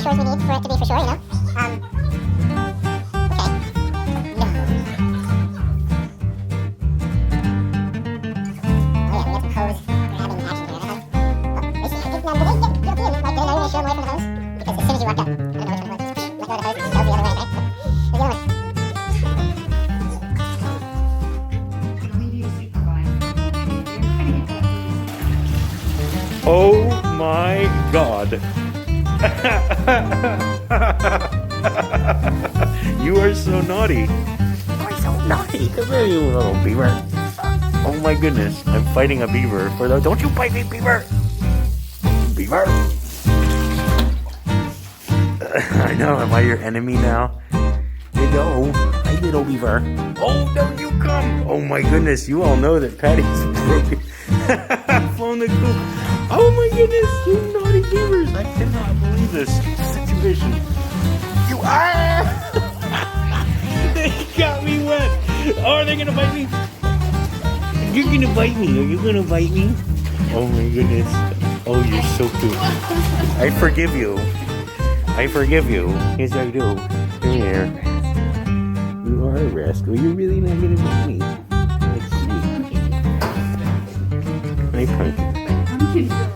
chores we need for it to be for sure, you know? Okay. No. Oh yeah, we got some hose grabbing action here. Did they get guilty and like didn't know you were gonna show them away from the hose? Because as soon as you walked up, I don't know which one it was. Let go of the hose and go the other way, right? There's the other one. Oh my God. You are so naughty. Why so naughty? Come here, you little beaver. Oh my goodness, I'm fighting a beaver for the. Don't you bite me, beaver! Beaver! I know, am I your enemy now? Here you go. Hi, little beaver. Oh, don't you come! Oh my goodness, you all know that Patty's broken. Flown the coop. Oh my goodness, you naughty beavers! I cannot believe this situation. You are! They got me wet! Oh, are they gonna bite me? You're gonna bite me. Are you gonna bite me? Oh my goodness. Oh, you're so cute. I forgive you. I forgive you. Yes, I do. Come here. You are a rascal. You're really not gonna bite me. Let's see. I promise.